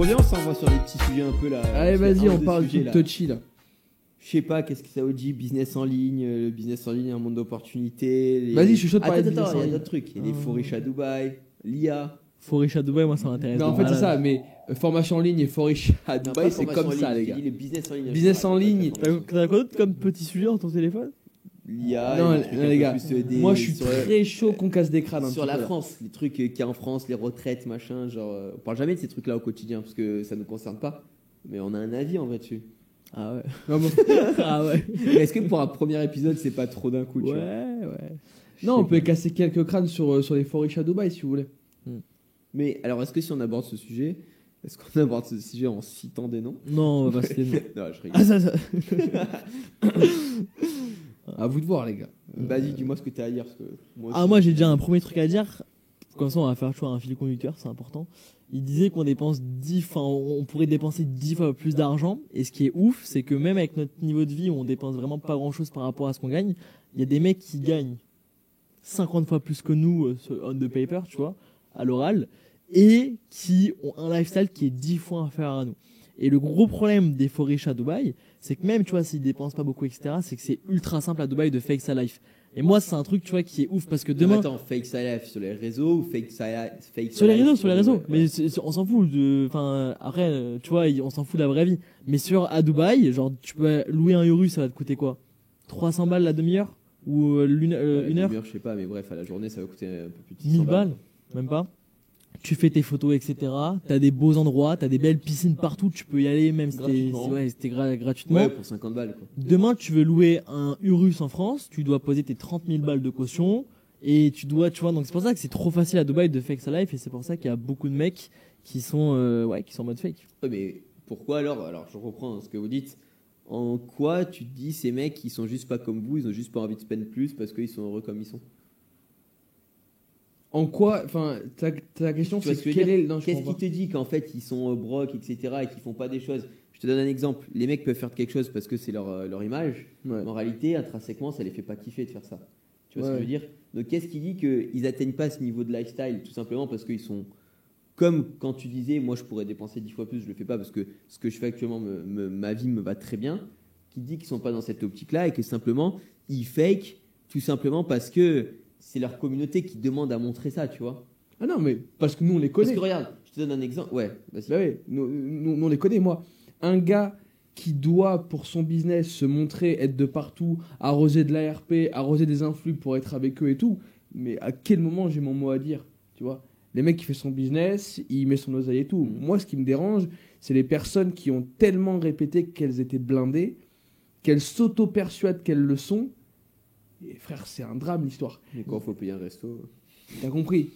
Bon, viens, on s'envoie sur des petits sujets un peu là. Allez, vas-y, on parle du du touchy là. Je sais pas, qu'est-ce que ça vous dit, business en ligne, le business en ligne, un monde d'opportunités. Vas-y, je suis chaud de parler de Attends, business il y en a ligne. d'autres trucs. Il y a des faux riches à Dubaï, l'IA. Faux riche à Dubaï, moi ça m'intéresse. Mais en fait, c'est ça, mais formation en ligne et Forish à Non, Dubaï, pas c'est formation comme en ça, ligne, les je gars. te dis les business en ligne. Business en ligne. T'as quoi d'autre comme petit sujet dans ton téléphone? L'IA, Non, les trucs un les peu gars, plus, moi je suis sur- très chaud qu'on casse des crânes un Sur petit la peu, là. France, les trucs qu'il y a en France, les retraites, machin, genre, on parle jamais de ces trucs-là au quotidien parce que ça nous concerne pas. Mais on a un avis en vrai dessus. Ah ouais. Non, bon. Ah ouais. Mais est-ce que pour un premier épisode, c'est pas trop d'un coup, tu vois Ouais. Non, on peut casser quelques crânes sur les Forish à Dubaï si vous voulez. Mais alors, est-ce que si on aborde ce sujet, est-ce qu'on aborde ce sujet en citant des noms Non, on va pas citer de nom. Non, je rigole. Ah ça. À vous de voir, les gars. Vas-y, dis-moi ce que t'as à dire. Parce que Ah moi j'ai déjà un premier truc à dire. Comme ça on va faire un fil conducteur, c'est important. Il disait qu'on dépense 10 fois, on pourrait dépenser 10 fois plus d'argent. Et ce qui est ouf, c'est que même avec notre niveau de vie où on dépense vraiment pas grand chose par rapport à ce qu'on gagne, il y a des mecs qui gagnent 50 fois plus que nous on the paper, tu vois, à l'oral, et qui ont un lifestyle qui est 10 fois inférieur à nous. Et le gros problème des faux riches à Dubaï, c'est que même, tu vois, s'ils dépensent pas beaucoup, etc., c'est que c'est ultra simple à Dubaï de fake sa life. Et moi, c'est un truc, tu vois, qui est ouf parce que demain. Attends, fake sa life sur les réseaux ou fake sa life Sur les réseaux, sur les réseaux. Ouais. Mais on s'en fout de, enfin, après, tu vois, on s'en fout de la vraie vie. Mais à Dubaï, genre, tu peux louer un Urus, ça va te coûter quoi? 300 balles la demi-heure? Ou une heure? Demi-heure, je sais pas, mais bref, à la journée, ça va coûter un peu plus de 600 1000 balles? Même pas. Tu fais tes photos, etc. T'as des beaux endroits, t'as des belles piscines partout, tu peux y aller, même si Gratuitement. c'était gratuitement. Ouais, pour 50 balles, quoi. Demain, tu veux louer un Urus en France, tu dois poser tes 30 000 balles de caution, et tu vois, donc c'est pour ça que c'est trop facile à Dubaï de fake sa life, et c'est pour ça qu'il y a beaucoup de mecs qui sont, qui sont en mode fake. Ouais, mais pourquoi alors? Alors, je reprends ce que vous dites. En quoi tu te dis ces mecs, ils sont juste pas comme vous, ils ont juste pas envie de spend plus parce qu'ils sont heureux comme ils sont? En quoi, enfin, ta question Tu vois c'est ce que je veux quel dire est le. Non, je Qu'est-ce comprends qui te dit qu'en fait ils sont brocs, etc. et qu'ils font pas des choses? Je te donne un exemple. Les mecs peuvent faire quelque chose parce que c'est leur image. pas. Ouais. En réalité, intrinsèquement, ça les fait pas kiffer de faire ça. Tu vois ce que Ouais. je veux dire? Donc qu'est-ce qui dit qu'ils atteignent pas ce niveau de lifestyle? Tout simplement parce qu'ils sont comme quand tu disais, moi je pourrais dépenser 10 fois plus, je le fais pas parce que ce que je fais actuellement, ma vie me va très bien. Qui dit qu'ils sont pas dans cette optique-là et que simplement ils fake tout simplement parce que c'est leur communauté qui demande à montrer ça, tu vois? Ah non, mais parce que nous on les Parce connaît. que regarde, je te donne un exemple. Ouais, vas-y. Bah oui, nous, on les connaît, moi. Un gars qui doit, pour son business, se montrer, être de partout, arroser de l'ARP, arroser des influx pour être avec eux et tout, mais à quel moment j'ai mon mot à dire, tu vois? Les mecs qui font son business, il met son oseille et tout. Moi, ce qui me dérange, c'est les personnes qui ont tellement répété qu'elles étaient blindées, qu'elles s'auto-persuadent qu'elles le sont. Et frère, c'est un drame, l'histoire. Mais quand faut payer un resto. T'as compris?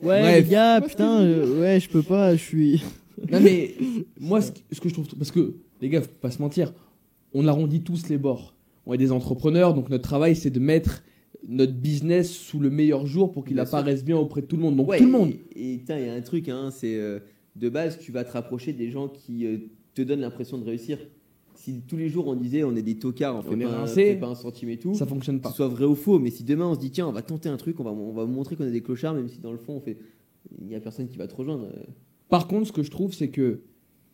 Ouais, Bref. les gars, putain, ouais, je peux pas, je suis. Non mais moi ce que je trouve parce que les gars faut pas se mentir, on arrondit tous les bords. On est des entrepreneurs donc notre travail c'est de mettre notre business sous le meilleur jour pour qu'il Bien sûr. apparaisse bien auprès de tout le monde. Donc Ouais, tout le monde. Et putain, il y a un truc, hein, c'est de base, tu vas te rapprocher des gens qui te donnent l'impression de réussir. Si tous les jours on disait on est des tocards, on est fait rincés, pas un centime et tout, Ça fonctionne que pas. ce soit vrai ou faux, mais si demain on se dit tiens, on va tenter un truc, on va montrer qu'on est des clochards, même si dans le fond on fait. Il n'y a personne qui va te rejoindre. Par contre ce que je trouve c'est que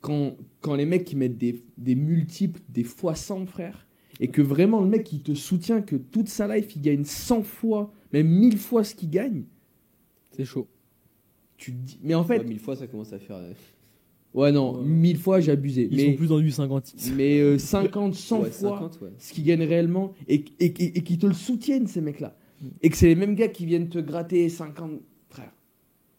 quand les mecs qui mettent des multiples, des fois 100 frère, et que vraiment le mec il te soutient que toute sa life il gagne 100 fois, même 1000 fois ce qu'il gagne, C'est chaud. tu te dis mais en fait Ouais, 1000 fois ça commence à faire. ouais non, Ouais. 1000 fois j'ai abusé. Ils mais sont plus dans du 50. mais 50, 100 Ouais, fois 50, ouais. ce qu'ils gagnent réellement et qui te le soutiennent ces mecs-là. Et que c'est les mêmes gars qui viennent te gratter 50 frère.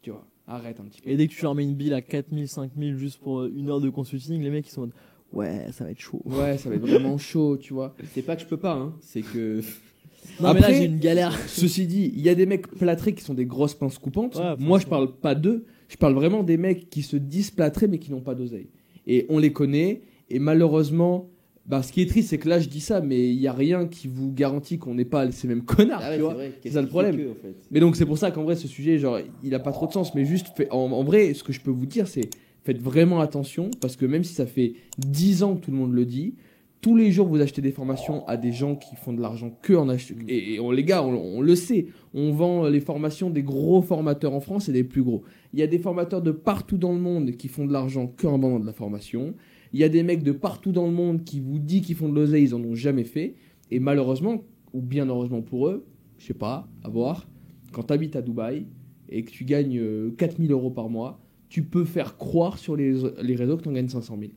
Tu vois, arrête un petit peu. Et dès que tu leur mets une bille à 4000, 5000 juste pour une heure de consulting, les mecs ils sont en mode ouais, ça va être chaud. Ouais, ça va être vraiment chaud, tu vois. C'est pas que je peux pas, hein, c'est que. Non, mais Après, là j'ai une galère. Ceci dit, il y a des mecs plâtrés qui sont des grosses pinces coupantes. Ouais, Moi, je franchement. parle pas d'eux. Je parle vraiment des mecs qui se disent plâtrés mais qui n'ont pas d'oseille. Et on les connaît. Et malheureusement, bah, ce qui est triste, c'est que là, je dis ça, mais il y a rien qui vous garantit qu'on n'est pas ces mêmes connards, Ah ouais, tu vois. vrai. Qu'est-ce ça le qui problème. fait que, en fait Mais donc c'est pour ça qu'en vrai ce sujet genre il a pas trop de sens mais juste en vrai ce que je peux vous dire c'est faites vraiment attention parce que même si ça fait 10 ans que tout le monde le dit, Tous les jours, vous achetez des formations à des gens qui font de l'argent que en achetant. Et les gars, on le sait. On vend les formations des gros formateurs en France et des plus gros. Il y a des formateurs de partout dans le monde qui font de l'argent que en vendant de la formation. Il y a des mecs de partout dans le monde qui vous disent qu'ils font de l'oseille, ils en ont jamais fait. Et malheureusement, ou bien heureusement pour eux, je sais pas, à voir, quand tu habites à Dubaï et que tu gagnes 4 000 € par mois, tu peux faire croire sur les réseaux que tu en gagnes 500 000.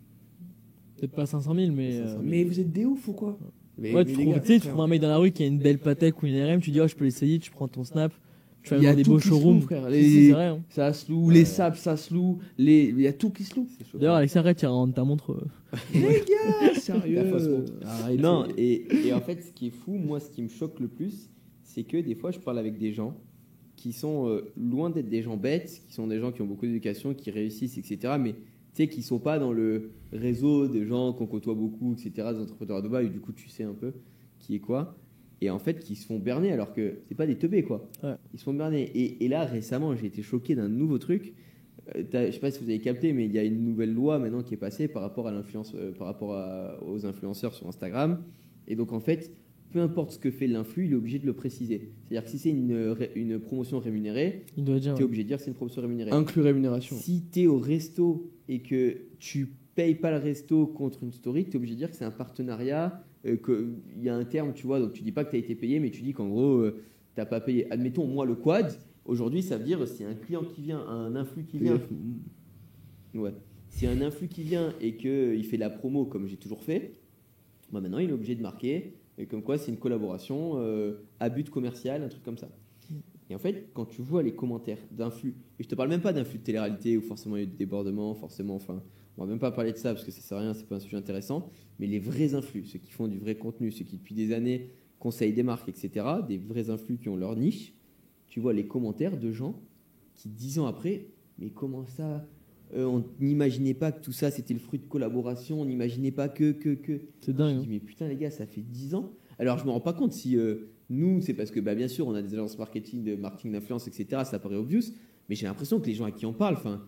Peut-être pas 500 000, mais. Mais vous êtes des oufs ou quoi? Ouais, tu trouves un mec dans la rue qui a une belle Patek ou une RM, tu dis, oh, je peux l'essayer, tu prends ton snap, tu vas dans des beaux showrooms. Frère. C'est vrai. Hein. Ça se loue, les sables, ça se loue, il y a tout qui se loue. D'ailleurs, Alexis, arrête, tu rendre ta montre. Les gars, sérieux. Arrête, non, et en fait, ce qui est fou, moi, ce qui me choque le plus, c'est que des fois, je parle avec des gens qui sont loin d'être des gens bêtes, qui sont des gens qui ont beaucoup d'éducation, qui réussissent, etc. Mais tu sais, qui sont pas dans le réseau des gens qu'on côtoie beaucoup, etc., des entrepreneurs à Dubaï, où du coup, tu sais un peu qui est quoi. Et en fait, qui se font berner, alors que c'est pas des teubés, quoi. Ouais. Ils se font berner. Et là, récemment, j'ai été choqué d'un nouveau truc. Je sais pas si vous avez capté, mais il y a une nouvelle loi maintenant qui est passée par rapport à l'influence, aux influenceurs sur Instagram. Et donc, en fait, peu importe ce que fait l'influ, il est obligé de le préciser. C'est-à-dire que si c'est une promotion rémunérée, tu es obligé de dire que c'est une promotion rémunérée. Inclus rémunération. Si tu es au resto et que tu payes pas le resto contre une story, tu es obligé de dire que c'est un partenariat, qu'il y a un terme, tu vois. Donc tu dis pas que tu as été payé, mais tu dis qu'en gros, tu n'as pas payé. Admettons, moi, le quad, aujourd'hui, ça veut dire si un client qui vient, un influx qui vient. Ouais. Si un influx qui vient et qu'il fait la promo comme j'ai toujours fait, bah maintenant il est obligé de marquer. Et comme quoi, c'est une collaboration à but commercial, un truc comme ça. Et en fait, quand tu vois les commentaires d'influx, et je te parle même pas d'influx de télé-réalité où forcément il y a eu des débordements, forcément, enfin, on va même pas parler de ça parce que ça sert à rien, c'est pas un sujet intéressant, mais les vrais influx, ceux qui font du vrai contenu, ceux qui depuis des années conseillent des marques, etc., des vrais influx qui ont leur niche, tu vois les commentaires de gens qui, 10 ans après, mais comment ça on n'imaginait pas que tout ça c'était le fruit de collaboration, on n'imaginait pas que. C'est dingue. Je me dis, mais putain, les gars, ça fait 10 ans. Alors, je me rends pas compte si nous, c'est parce que, bah, bien sûr, on a des agences marketing d'influence, etc. Ça paraît obvious, mais j'ai l'impression que les gens à qui on parle, enfin,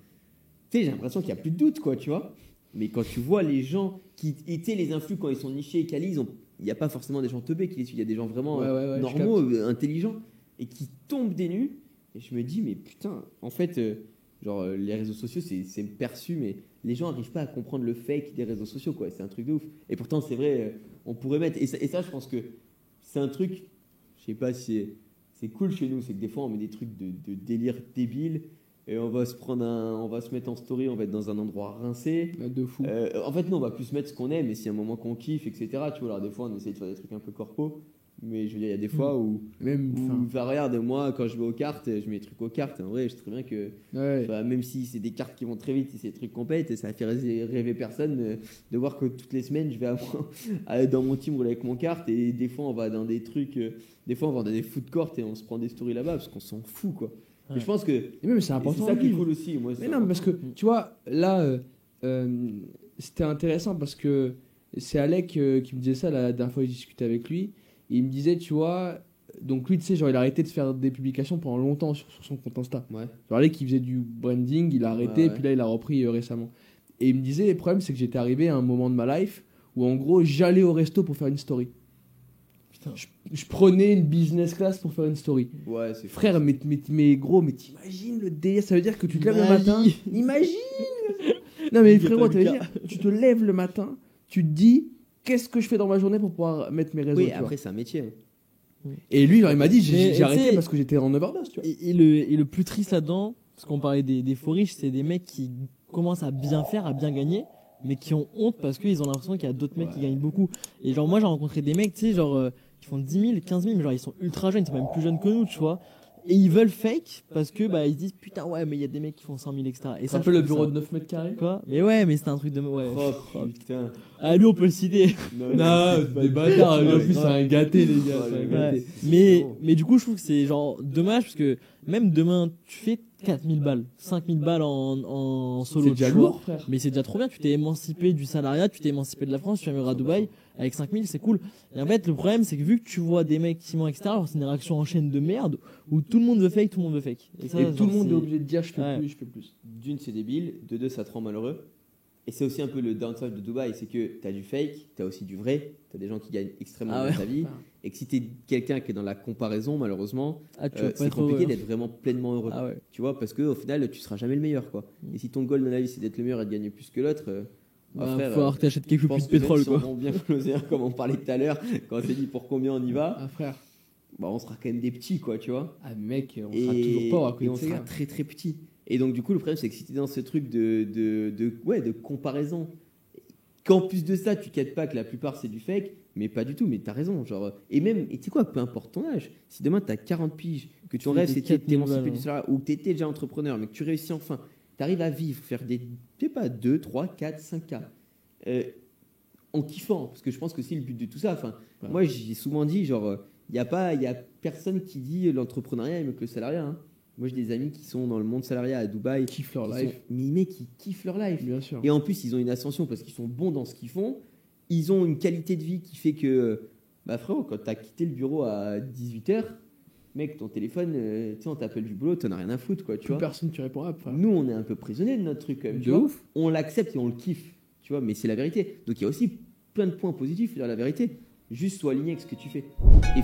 tu sais, j'ai l'impression qu'il n'y a plus de doute, quoi, tu vois. Mais quand tu vois les gens qui étaient les influx quand ils sont nichés et quali, il n'y a pas forcément des gens teubés qui les suivent, il y a des gens vraiment normaux, intelligents, et qui tombent des nues. Et je me dis, mais putain, en fait. Genre, les réseaux sociaux, c'est perçu, mais les gens n'arrivent pas à comprendre le fake des réseaux sociaux, quoi. C'est un truc de ouf. Et pourtant, c'est vrai, on pourrait mettre. Et ça, je pense que c'est un truc, je sais pas si c'est cool chez nous, c'est que des fois, on met des trucs de délire débile et on va se mettre en story, on va être dans un endroit rincé. De fou. En fait, nous, on va plus mettre ce qu'on aime, et s'il y a un moment qu'on kiffe, etc. Tu vois, alors des fois, on essaie de faire des trucs un peu corpo. Mais je veux dire, il y a des fois où regarde, moi, quand je vais aux cartes, je mets des trucs aux cartes. En vrai, je sais très bien que, même si c'est des cartes qui vont très vite et c'est des trucs compètes, ça fait rêver personne de voir que toutes les semaines, je vais dans mon team rouler avec mon carte. Et des fois, on va dans des trucs, des fois, on va dans des food courts et on se prend des stories là-bas parce qu'on s'en fout, quoi. Mais je pense que. Et même, c'est important. C'est ça qui est cool aussi. Moi, mais non, parce que, tu vois, là, c'était intéressant parce que c'est Alec qui me disait ça la dernière fois que je discutais avec lui. Et il me disait, tu vois, donc lui, tu sais, genre, il a arrêté de faire des publications pendant longtemps sur son compte Insta. Ouais. Genre, Alec, il faisait du branding, il a arrêté, et puis là, il a repris récemment. Et il me disait, le problème, c'est que j'étais arrivé à un moment de ma life où, en gros, j'allais au resto pour faire une story. Putain. Je prenais une business class pour faire une story. Ouais, c'est frère, mais gros, mais t'imagines le délire, ça veut dire que tu te lèves le matin. Imagine. Non, mais frérot, tu te lèves le matin, tu te dis. Qu'est-ce que je fais dans ma journée pour pouvoir mettre mes réseaux? Oui, après, c'est un métier. Et lui, il m'a dit, j'ai arrêté parce que j'étais en overdose. Tu vois. Et le plus triste là-dedans, parce qu'on parlait des faux riches, c'est des mecs qui commencent à bien faire, à bien gagner, mais qui ont honte parce qu'ils ont l'impression qu'il y a d'autres mecs qui gagnent beaucoup. Et genre, moi, j'ai rencontré des mecs, tu sais, genre, qui font 10 000, 15 000, mais genre, ils sont ultra jeunes, ils sont même plus jeunes que nous, tu vois. Et ils veulent fake parce que bah ils se disent putain ouais mais il y a des mecs qui font 100 000 extra. Et ça, un peu le bureau de 9 mètres carrés. Quoi? Mais ouais, mais c'était un truc de ouais. Oh putain. Ah lui on peut le citer. Non, des bâtards. En plus c'est un gâté les gars. Ouais. Mais du coup je trouve que c'est genre dommage parce que même demain tu fais 4000 balles, 5000 balles en solo. C'est déjà lourd, frère. Mais c'est déjà trop bien. Tu t'es émancipé du salariat, tu t'es émancipé de la France, tu vas à Dubaï avec 5000, c'est cool. Et en fait, le problème, c'est que vu que tu vois des mecs qui mentent, etc., c'est une réaction en chaîne de merde où tout le monde veut fake, tout le monde veut fake. Et tout le monde est obligé de dire je fais plus. D'une, c'est débile. De deux, ça te rend malheureux. Et c'est aussi un peu le downside de Dubaï, c'est que tu as du fake, tu as aussi du vrai, tu as des gens qui gagnent extrêmement Ah bien ouais. sa vie, et que si tu es quelqu'un qui est dans la comparaison, malheureusement, Ah, tu vas pas c'est être compliqué heureux. d'être vraiment pleinement heureux. Ah ouais. Tu vois, parce qu'au final, tu seras jamais le meilleur, quoi. Et si ton goal dans la vie, c'est d'être le meilleur et de gagner plus que l'autre, Bah, frère, faut alors que t'achètes quelques je plus pense de que pétrole, même si quoi. on vend bien closer, comme on parlait tout à l'heure, quand on s'est dit pour combien on y va, Ah, frère. bah, on sera quand même des petits, quoi, tu vois. Ah, mec, on sera toujours pas à côté et de on ces sera gars. très très petits. Et donc, du coup, le problème, c'est que si tu es dans ce truc de comparaison, qu'en plus de ça, tu captes pas que la plupart c'est du fake, mais pas du tout, mais t'as raison. Genre, et même, et tu sais quoi, peu importe ton âge, si demain t'as 40 piges, que ton fais rêve des c'était de 4 000 t'émanciper balles, du salariat, ou que t'étais déjà entrepreneur, mais que tu réussis enfin, t'arrives à vivre, faire des, je sais pas, 2, 3, 4, 5 cas. En kiffant, parce que je pense que c'est le but de tout ça. Enfin, Ouais. moi, j'ai souvent dit, genre, il y a personne qui dit l'entrepreneuriat est mieux que le salariat. Hein. Moi, j'ai des amis qui sont dans le monde salariat à Dubaï, Ils kiffent leur qui life. sont, mais mecs, qui kiffent leur life. Bien sûr. Et en plus, ils ont une ascension parce qu'ils sont bons dans ce qu'ils font. Ils ont une qualité de vie qui fait que, bah frérot, quand t'as quitté le bureau à 18h, mec, ton téléphone, tu sais, on t'appelle du boulot, t'en as rien à foutre, quoi, tu Plus vois. personne tu réponds à, frère. Nous, on est un peu prisonniers de notre truc, quand même, tu De vois. ouf. On l'accepte et on le kiffe, tu vois, mais c'est la vérité. Donc, il y a aussi plein de points positifs, je veux dire la vérité. Juste sois aligné avec ce que tu fais. Et